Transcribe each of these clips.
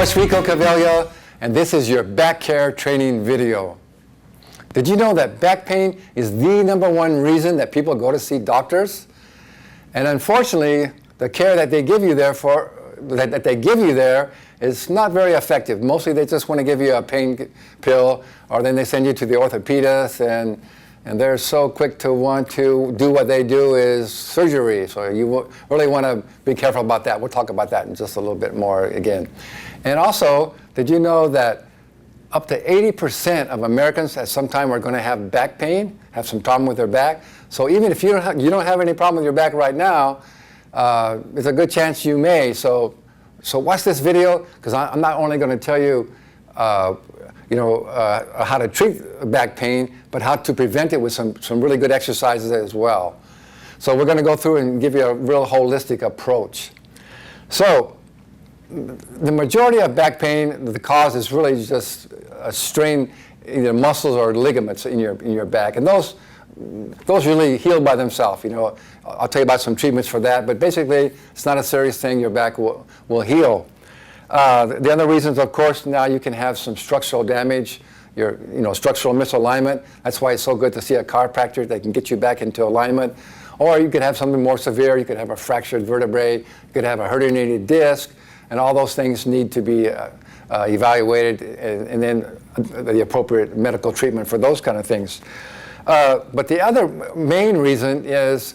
it's Rico, and this is your back care training video. Did you know that back pain is the #1 reason that people go to see doctors? And unfortunately, the care that they give you there is not very effective. Mostly they just want to give you a pain pill, or then they send you to the orthopedist, and they're so quick to want to do what they do is surgery. So you really want to be careful about that. We'll talk about that in just a little bit more again. And also, did you know that up to 80% of Americans at some time are going to have back pain, have some problem with their back? So even if you don't have any problem with your back right now, there's a good chance you may. So watch this video, because I'm not only going to tell you, how to treat back pain, but how to prevent it with some really good exercises as well. So we're going to go through and give you a real holistic approach. So the majority of back pain, the cause is really just a strain, either muscles or ligaments in your back, and those really heal by themselves. I'll tell you about some treatments for that, but basically it's not a serious thing. Your back will heal. The other reasons, of course, now you can have some structural damage, structural misalignment. That's why it's so good to see a chiropractor. They can get you back into alignment. Or you could have something more severe. You could have a fractured vertebrae. You could have a herniated disc. And all those things need to be evaluated, and then the appropriate medical treatment for those kind of things. But the other main reason is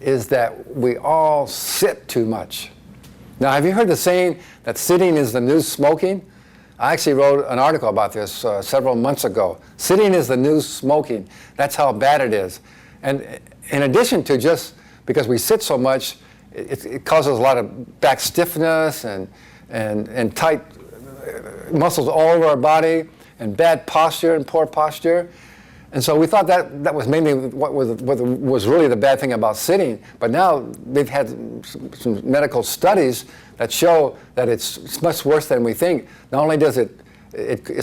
that we all sit too much. Now, have you heard the saying that sitting is the new smoking? I actually wrote an article about this several months ago. Sitting is the new smoking. That's how bad it is. And in addition to just because we sit so much, it causes a lot of back stiffness and tight muscles all over our body, and bad posture and poor posture. And so we thought that was mainly what was really the bad thing about sitting. But now they've had some medical studies that show that it's much worse than we think. Not only does it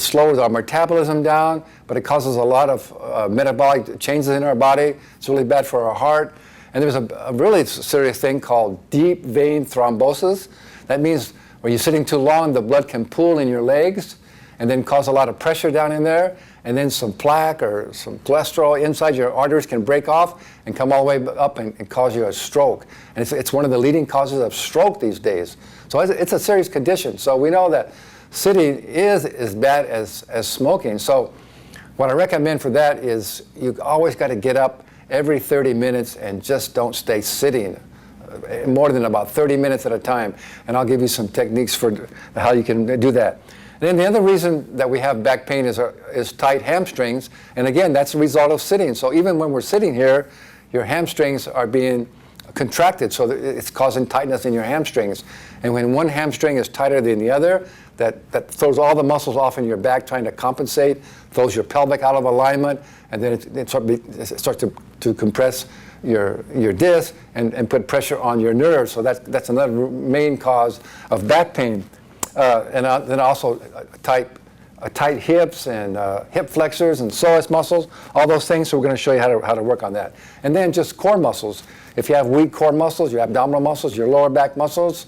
slows our metabolism down, but it causes a lot of metabolic changes in our body. It's really bad for our heart. And there's a really serious thing called deep vein thrombosis. That means when you're sitting too long, the blood can pool in your legs and then cause a lot of pressure down in there, and then some plaque or some cholesterol inside your arteries can break off and come all the way up and cause you a stroke. And it's one of the leading causes of stroke these days. So it's a serious condition. So we know that sitting is as bad as smoking. So what I recommend for that is you always got to get up every 30 minutes and just don't stay sitting more than about 30 minutes at a time. And I'll give you some techniques for how you can do that. And then the other reason that we have back pain is tight hamstrings. And again, that's a result of sitting. So even when we're sitting here, your hamstrings are being contracted, so it's causing tightness in your hamstrings. And when one hamstring is tighter than the other, that throws all the muscles off in your back trying to compensate, throws your pelvic out of alignment, and then it starts to compress your disc and put pressure on your nerves. So that's another main cause of back pain. And then also tight hips and hip flexors and psoas muscles, all those things. So we're going to show you how to work on that. And then just core muscles. If you have weak core muscles, your abdominal muscles, your lower back muscles,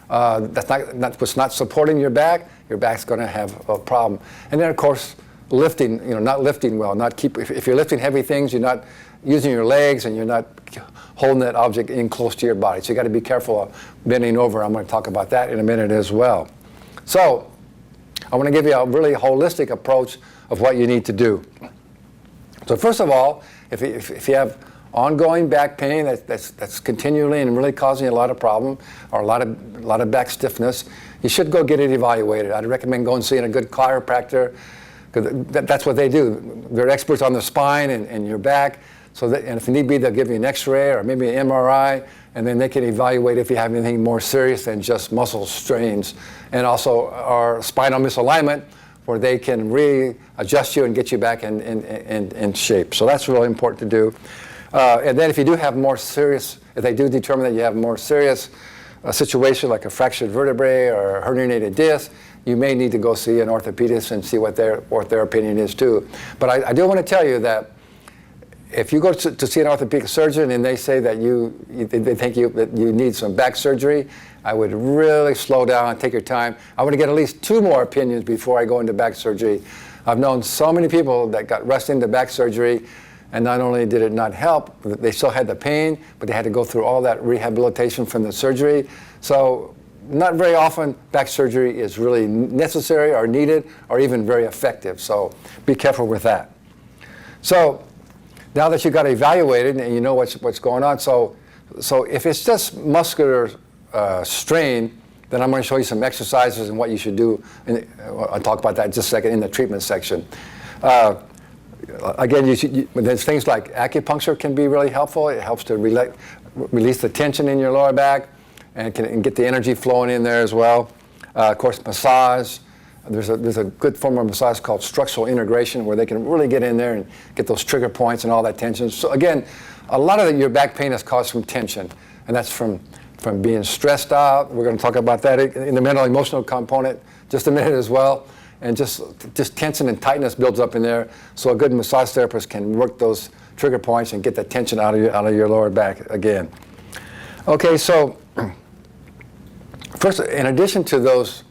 that's what's not supporting your back's going to have a problem. And then of course, lifting, not lifting well, if you're lifting heavy things, you're not using your legs and you're not holding that object in close to your body. So you got to be careful of bending over. I'm going to talk about that in a minute as well. So I want to give you a really holistic approach of what you need to do. So first of all, if you have ongoing back pain that's continually and really causing you a lot of problem, or a lot of back stiffness, you should go get it evaluated. I'd recommend going and seeing a good chiropractor, because that's what they do. They're experts on the spine and your back. And if need be, they'll give you an X-ray or maybe an MRI, and then they can evaluate if you have anything more serious than just muscle strains, and also our spinal misalignment, where they can readjust you and get you back in shape. So that's really important to do. And then if you do have if they do determine that you have more serious situation like a fractured vertebrae or a herniated disc, you may need to go see an orthopedist and see what their opinion is too. But I do want to tell you that if you go to see an orthopedic surgeon and they say that they think that you need some back surgery, I would really slow down and take your time. I want to get at least 2 more opinions before I go into back surgery. I've known so many people that got rushed into back surgery, and not only did it not help, they still had the pain, but they had to go through all that rehabilitation from the surgery. So not very often back surgery is really necessary or needed or even very effective. So be careful with that. So now that you got evaluated and you know what's going on, so if it's just muscular strain, then I'm going to show you some exercises and what you should do. I'll talk about that in just a second in the treatment section. Again, there's things like acupuncture can be really helpful. It helps to release the tension in your lower back and get the energy flowing in there as well. Of course, massage. There's a good form of massage called structural integration where they can really get in there and get those trigger points and all that tension. So again, a lot of your back pain is caused from tension, and that's from being stressed out. We're going to talk about that in the mental emotional component just a minute as well. And just tension and tightness builds up in there. So a good massage therapist can work those trigger points and get the tension out of your lower back again. Okay, so first, in addition to those,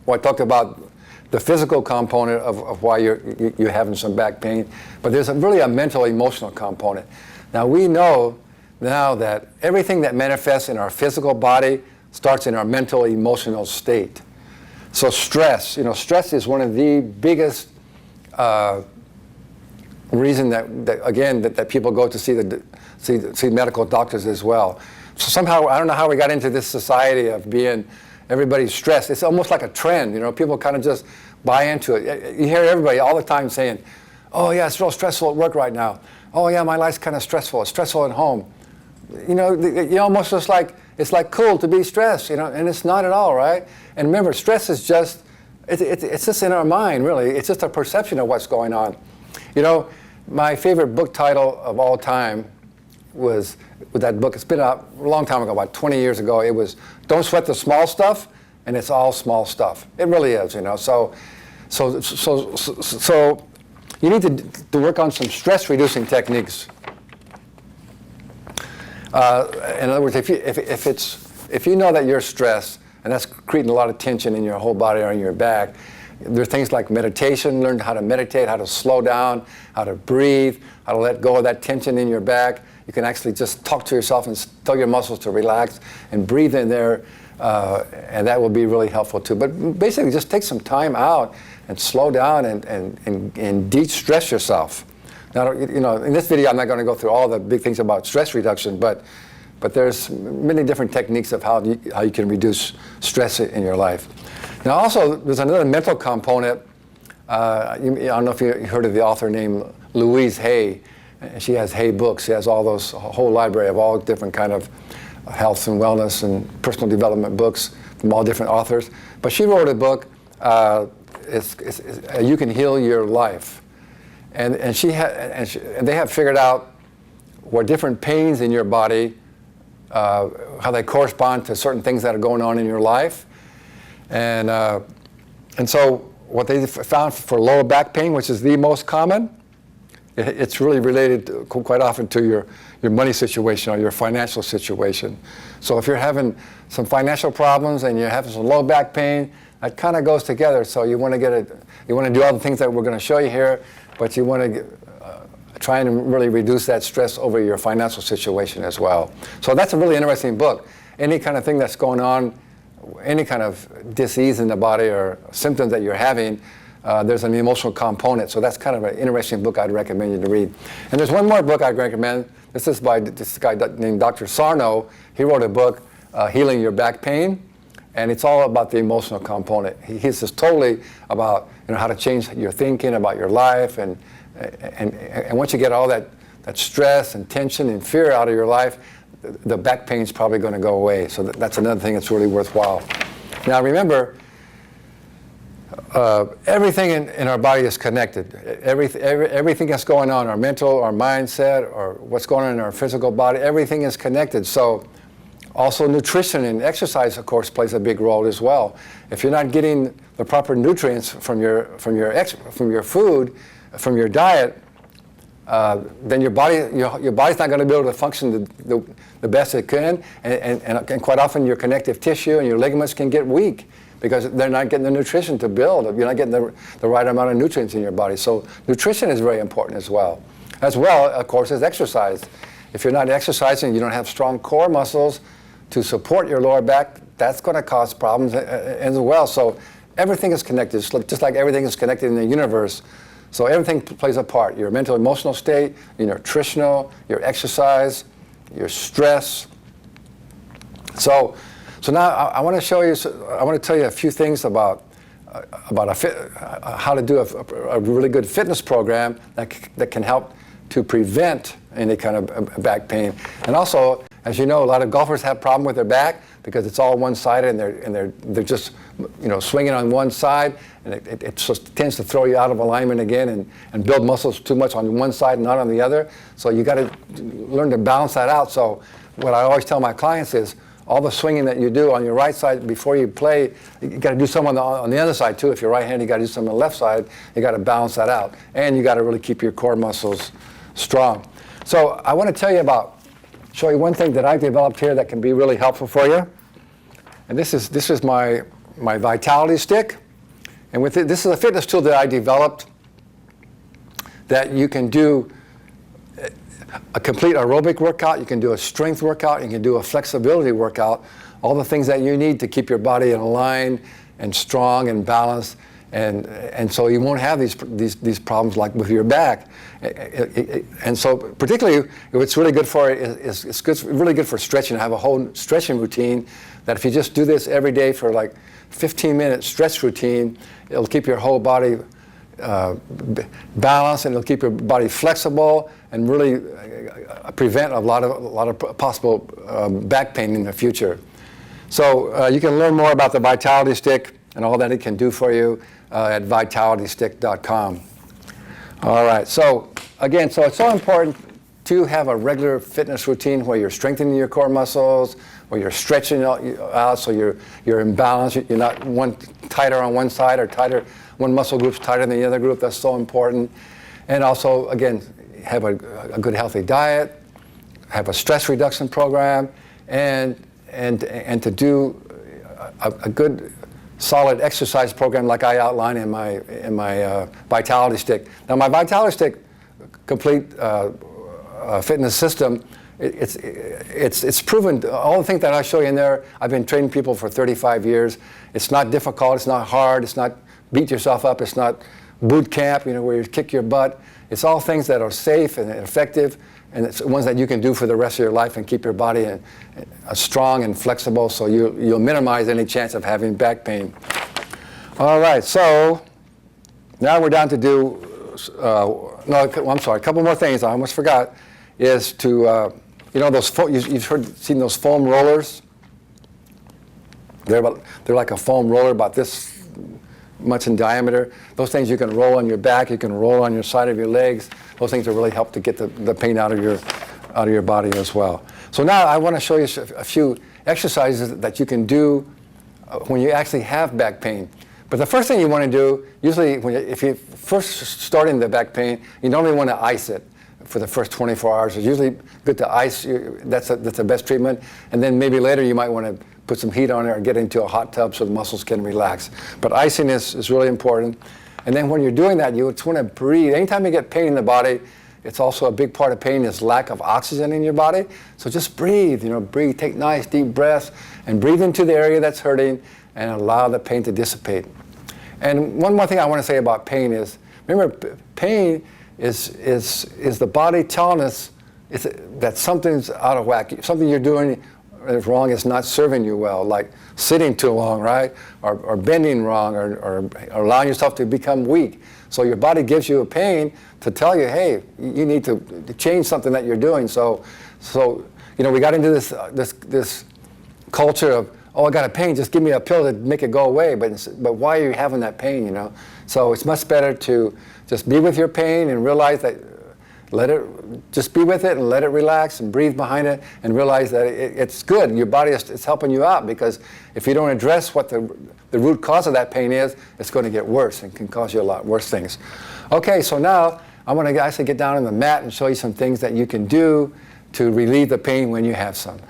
I talked about the physical component of why you're having some back pain, but there's really a mental emotional component. Now we know now that everything that manifests in our physical body starts in our mental emotional state. So stress, stress is one of the biggest reason that people go to see medical doctors as well. So somehow, I don't know how we got into this society of being everybody's stressed. It's almost like a trend, people kind of just buy into it. You hear everybody all the time saying, oh yeah, it's real stressful at work right now. Oh yeah, my life's kind of stressful. It's stressful at home. Almost just like, it's like cool to be stressed, and it's not at all, right? And remember, stress is just, it's just in our mind, really. It's just a perception of what's going on. My favorite book title of all time was, with that book, it's been out a long time ago, about 20 years ago, it was Don't Sweat the Small Stuff, and it's all small stuff. It really is, So you need to work on some stress-reducing techniques. In other words, if you know that you're stressed, and that's creating a lot of tension in your whole body or in your back, there are things like meditation. Learn how to meditate, how to slow down, how to breathe, how to let go of that tension in your back. You can actually just talk to yourself and tell your muscles to relax and breathe in there, and that will be really helpful too. But basically, just take some time out and slow down and de-stress yourself. Now, in this video, I'm not going to go through all the big things about stress reduction, but there's many different techniques of how you can reduce stress in your life. Now, also, there's another mental component. I don't know if you heard of the author named Louise Hay. She has Hay Books. She has a whole library of all different kind of health and wellness and personal development books from all different authors. But she wrote a book, You Can Heal Your Life. And they have figured out what different pains in your body, how they correspond to certain things that are going on in your life. And so what they found for lower back pain, which is the most common, it's really related quite often to your money situation or your financial situation. So if you're having some financial problems and you're having some low back pain, that kind of goes together. So you want to do all the things that we're going to show you here, but you want to try and really reduce that stress over your financial situation as well. So that's a really interesting book. Any kind of thing that's going on, any kind of disease in the body or symptoms that you're having, there's an emotional component. So that's kind of an interesting book I'd recommend you to read. And there's one more book I'd recommend. This is by this guy named Dr. Sarno. He wrote a book, Healing Your Back Pain. And it's all about the emotional component. He's just totally about how to change your thinking about your life, and once you get all that stress and tension and fear out of your life, the back pain is probably going to go away. So that's another thing that's really worthwhile. Now remember, everything in our body is connected. Everything that's going on, our mental, our mindset, or what's going on in our physical body, everything is connected. So also nutrition and exercise, of course, plays a big role as well. If you're not getting the proper nutrients from your food, from your diet, then your body's not going to be able to function the best it can, and quite often your connective tissue and your ligaments can get weak because they're not getting the nutrition to build. You're not getting the right amount of nutrients in your body. So nutrition is very important as well. As well, of course, as exercise. If you're not exercising, you don't have strong core muscles to support your lower back, that's going to cause problems as well. So everything is connected, just like everything is connected in the universe. So everything plays a part. Your mental, emotional state, your nutritional, your exercise, your stress. So now I want to show you. I want to tell you a few things about how to do a really good fitness program that can help to prevent any kind of back pain. And also, as you know, a lot of golfers have problem with their back because it's all one-sided and they're just swinging on one side, and it just tends to throw you out of alignment again and build muscles too much on one side and not on the other. So you got to learn to balance that out. So what I always tell my clients is all the swinging that you do on your right side before you play, you got to do some on the other side too. If you're right-handed, you got to do some on the left side. You got to balance that out, and you got to really keep your core muscles strong. So I want to show you one thing that I've developed here that can be really helpful for you. And this is my Vitality Stick. And this is a fitness tool that I developed that you can do a complete aerobic workout, you can do a strength workout, you can do a flexibility workout, all the things that you need to keep your body in line and strong and balanced. And so you won't have these problems like with your back. And so particularly what's really good for is really good for stretching. I have a whole stretching routine that if you just do this every day for like 15-minute stretch routine, it'll keep your whole body balanced, and it'll keep your body flexible and really prevent a lot of possible back pain in the future. So you can learn more about the Vitality Stick and all that it can do for you at vitalitystick.com. All right, so again, it's so important to have a regular fitness routine where you're strengthening your core muscles, where you're stretching out so you're in balance. You're not tighter on one side or one muscle group's tighter than the other group. That's so important. And also, again, have a good healthy diet, have a stress reduction program, and to do a good solid exercise program like I outline in my Vitality Stick. Now, my Vitality Stick complete fitness system, it's proven. All the things that I show you in there, I've been training people for 35 years. It's not difficult. It's not hard. It's not beat yourself up. It's not boot camp, where you kick your butt. It's all things that are safe and effective, and it's ones that you can do for the rest of your life and keep your body strong and flexible, so you'll minimize any chance of having back pain. All right, so now we're down to do, I'm sorry, a couple more things I almost forgot, is to, you've seen those foam rollers? They're like a foam roller about this much in diameter. Those things you can roll on your back, you can roll on your side of your legs. Those things will really help to get the pain out of your body as well. So now I want to show you a few exercises that you can do when you actually have back pain. But the first thing you want to do, usually if you're first starting the back pain, you normally want to ice it for the first 24 hours. It's usually good to ice. That's the best treatment. And then maybe later you might want to put some heat on it or get into a hot tub so the muscles can relax. But icing is really important. And then when you're doing that, you just want to breathe. Anytime you get pain in the body, it's also a big part of pain is lack of oxygen in your body. So just breathe, breathe, take nice deep breaths and breathe into the area that's hurting and allow the pain to dissipate. And one more thing I want to say about pain is, remember, pain is the body telling us that something's out of whack. Something you're doing is wrong, is not serving you well, like sitting too long, right? Or bending wrong, or allowing yourself to become weak. So your body gives you a pain to tell you, hey, you need to change something that you're doing. So we got into this culture of, oh, I got a pain, just give me a pill to make it go away. But why are you having that pain, So it's much better to just be with your pain and realize that, just be with it and let it relax and breathe behind it and realize that it's good. Your body is helping you out, because if you don't address what the root cause of that pain is, it's going to get worse and can cause you a lot worse things. Okay, so now I want to actually get down on the mat and show you some things that you can do to relieve the pain when you have some.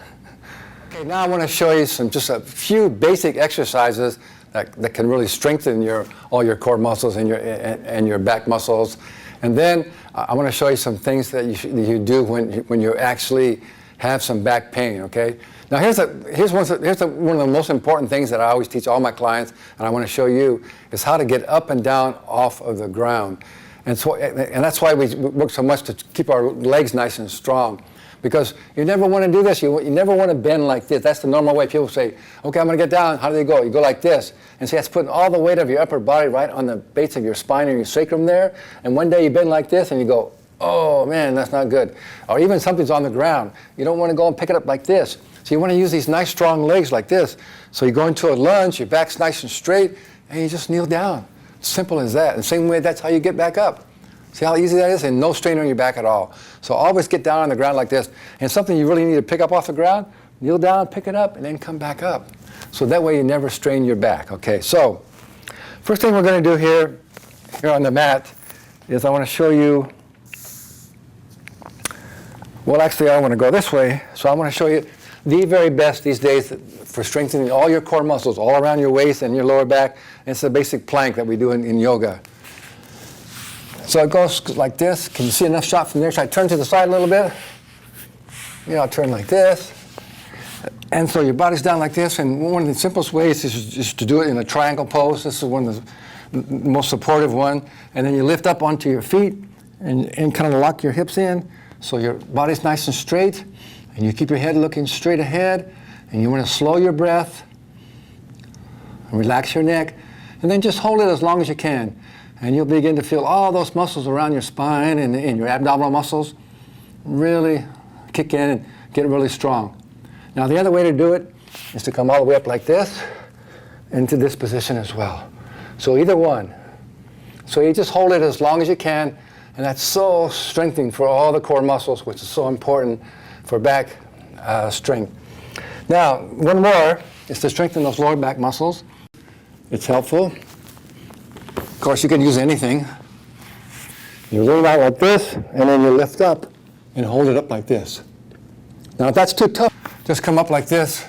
Okay, now I want to show you just a few basic exercises that can really strengthen all your core muscles and your back muscles. And then I want to show you some things that you do when you actually have some back pain, okay? Now here's one of the most important things that I always teach all my clients, and I want to show you, is how to get up and down off of the ground. And that's why we work so much to keep our legs nice and strong. Because you never want to do this. You never want to bend like this. That's the normal way. People say, okay, I'm going to get down. How do they go? You go like this. And see, that's putting all the weight of your upper body right on the base of your spine and your sacrum there. And one day you bend like this and you go, oh man, that's not good. Or even something's on the ground. You don't want to go and pick it up like this. So you want to use these nice strong legs like this. So you go into a lunge, your back's nice and straight, and you just kneel down. Simple as that. And same way, that's how you get back up. See how easy that is? And no strain on your back at all. So always get down on the ground like this. And something you really need to pick up off the ground, kneel down, pick it up, and then come back up. So that way you never strain your back. Okay, so first thing we're going to do here on the mat is I want to show you, well actually I want to go this way. So I want to show you the very best these days for strengthening all your core muscles all around your waist and your lower back. And it's a basic plank that we do in yoga. So it goes like this. Can you see enough shot from there? Should I turn to the side a little bit? Yeah, I'll turn like this. And so your body's down like this. And one of the simplest ways is just to do it in a triangle pose. This is one of the most supportive one. And then you lift up onto your feet and kind of lock your hips in. So your body's nice and straight. And you keep your head looking straight ahead. And you want to slow your breath. And relax your neck. And then just hold it as long as you can. And you'll begin to feel all those muscles around your spine and your abdominal muscles really kick in and get really strong. Now the other way to do it is to come all the way up like this into this position as well. So either one. So you just hold it as long as you can, and that's so strengthening for all the core muscles, which is so important for back strength. Now one more is to strengthen those lower back muscles. It's helpful. Of course, you can use anything. You roll out like this, and then you lift up and hold it up like this. Now, if that's too tough, just come up like this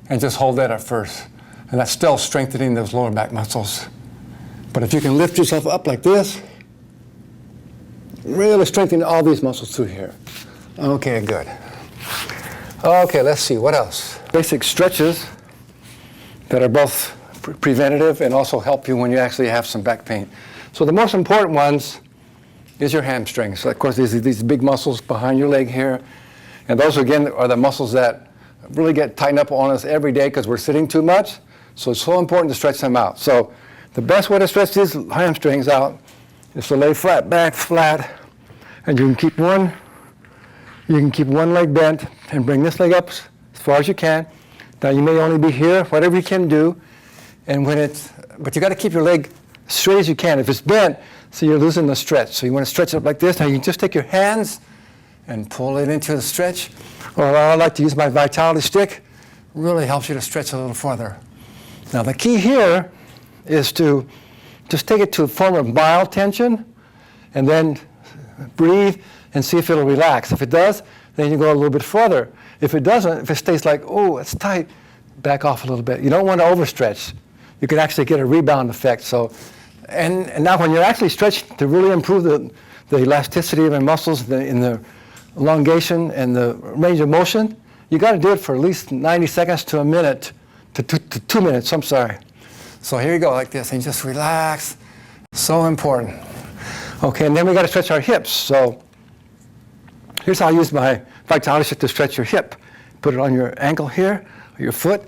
and just hold that at first. And that's still strengthening those lower back muscles. But if you can lift yourself up like this, really strengthening all these muscles through here. Okay, good. Okay, let's see, what else? Basic stretches that are both preventative and also help you when you actually have some back pain. So the most important ones is your hamstrings. So of course, these big muscles behind your leg here. And those, again, are the muscles that really get tightened up on us every day because we're sitting too much. So it's so important to stretch them out. So the best way to stretch these hamstrings out is to lay back flat, and you can keep one leg bent and bring this leg up as far as you can. Now you may only be here, whatever you can do. And but you got to keep your leg straight as you can. If it's bent, so you're losing the stretch. So you want to stretch it up like this. Now you can just take your hands and pull it into the stretch. Or I like to use my vitality stick. Really helps you to stretch a little further. Now the key here is to just take it to a form of mild tension and then breathe and see if it'll relax. If it does, then you go a little bit further. If it doesn't, if it stays like, oh, it's tight, back off a little bit. You don't want to overstretch. You can actually get a rebound effect. So, and now when you're actually stretching to really improve the elasticity of the muscles, in the elongation and the range of motion, you got to do it for at least 90 seconds to a minute, to 2 minutes, I'm sorry. So here you go, like this, and just relax. So important. Okay, and then we got to stretch our hips. So here's how I use my vitality stick to stretch your hip. Put it on your ankle here, or your foot,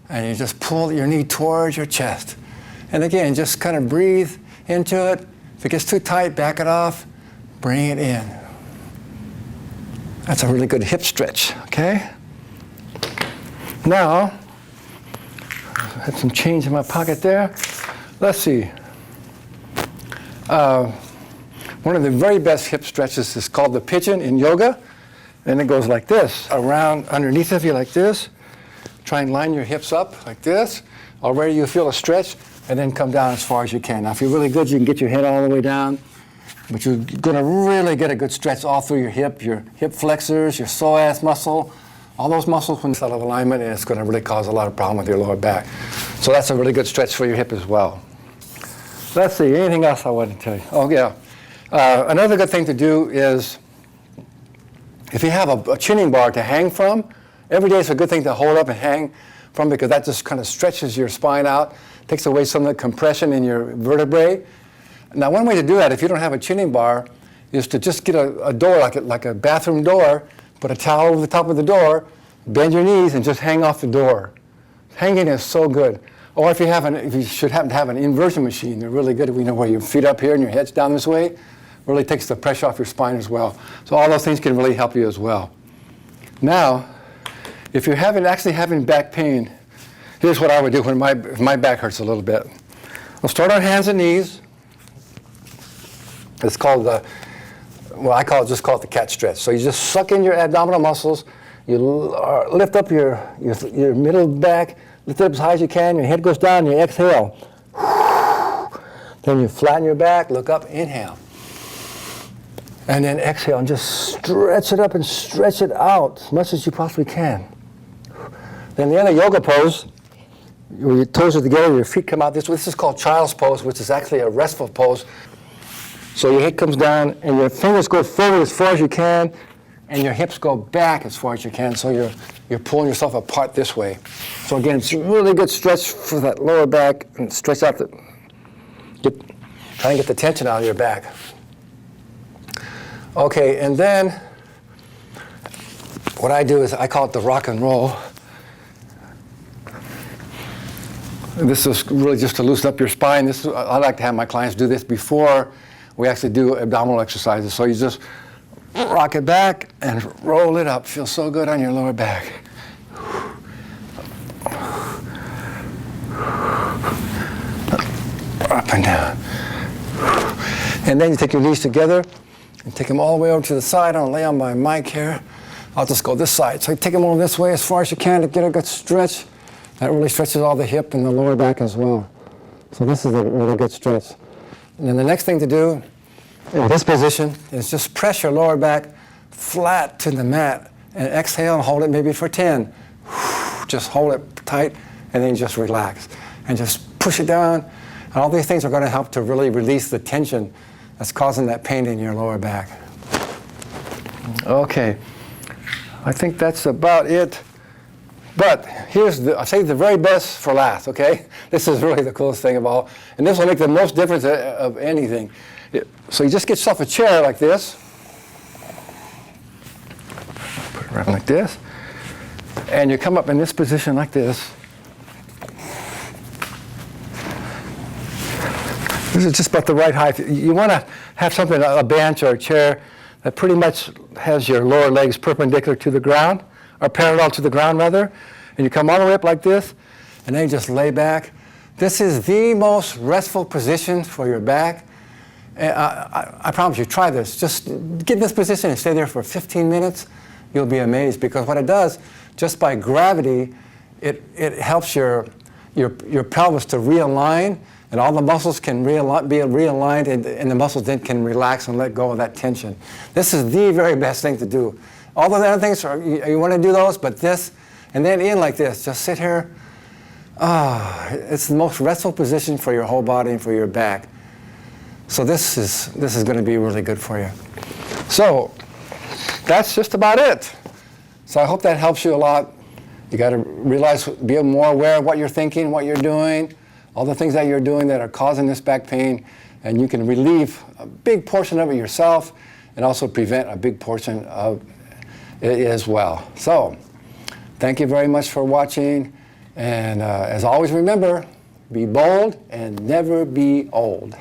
and you just pull your knee towards your chest. And again, just kind of breathe into it. If it gets too tight, back it off, bring it in. That's a really good hip stretch, okay? Now, I have some change in my pocket there. Let's see. One of the very best hip stretches is called the pigeon in yoga. And it goes like this, around underneath of you like this. Try and line your hips up like this. Already you feel a stretch, and then come down as far as you can. Now if you're really good, you can get your head all the way down But you're going to really get a good stretch all through your hip flexors, your psoas muscle, all those muscles when it's out of alignment, and it's going to really cause a lot of problem with your lower back. So that's a really good stretch for your hip as well. Let's see, anything else I want to tell you? Oh, yeah. Another good thing to do is, if you have a chinning bar to hang from, every day it's a good thing to hold up and hang from, because that just kind of stretches your spine out, takes away some of the compression in your vertebrae. Now, one way to do that, if you don't have a chinning bar, is to just get a door, like a bathroom door, put a towel over the top of the door, bend your knees, and just hang off the door. Hanging is so good. Or if you should happen to have an inversion machine, they're really good. Where your feet up here and your head's down this way, really takes the pressure off your spine as well. So all those things can really help you as well. Now, if you're actually having back pain, here's what I would do when my back hurts a little bit. We'll start on hands and knees. It's called I just call it the cat stretch. So you just suck in your abdominal muscles, you lift up your middle back, lift it up as high as you can, your head goes down, you exhale. Then you flatten your back, look up, inhale. And then exhale and just stretch it up and stretch it out as much as you possibly can. Then the other yoga pose, where your toes are together, your feet come out this way. This is called child's pose, which is actually a restful pose. So your head comes down and your fingers go forward as far as you can, and your hips go back as far as you can. So you're pulling yourself apart this way. So again, it's a really good stretch for that lower back, and stretch out try and get the tension out of your back. Okay, and then what I do is I call it the rock and roll. This is really just to loosen up your spine. I like to have my clients do this before we actually do abdominal exercises. So you just rock it back and roll it up. Feels so good on your lower back. Up and down. And then you take your knees together and take them all the way over to the side. I'll lay on my mic here. I'll just go this side. So you take them over this way as far as you can to get a good stretch. That really stretches all the hip and the lower back as well. So this is a really good stretch. And then the next thing to do in this position is just press your lower back flat to the mat and exhale and hold it maybe for 10. Just hold it tight and then just relax. And just push it down. And all these things are going to help to really release the tension that's causing that pain in your lower back. Okay, I think that's about it. But I'll say the very best for last, okay? This is really the coolest thing of all. And this will make the most difference of anything. So you just get yourself a chair like this. Put it around like this. And you come up in this position like this. This is just about the right height. You want to have something, a bench or a chair, that pretty much has your lower legs perpendicular to the ground, or parallel to the ground rather, and you come all the way up like this, and then you just lay back. This is the most restful position for your back. And I promise you, try this. Just get in this position and stay there for 15 minutes. You'll be amazed, because what it does, just by gravity, it helps your pelvis to realign, and all the muscles can be realigned, and the muscles then can relax and let go of that tension. This is the very best thing to do. All the other things, you want to do those, but this, and then in like this, just sit here. It's the most restful position for your whole body and for your back. So this is going to be really good for you. So that's just about it. So I hope that helps you a lot. You got to realize, be more aware of what you're thinking, what you're doing, all the things that you're doing that are causing this back pain, and you can relieve a big portion of it yourself and also prevent a big portion of it as well. So thank you very much for watching, and as always, remember, be bold and never be old.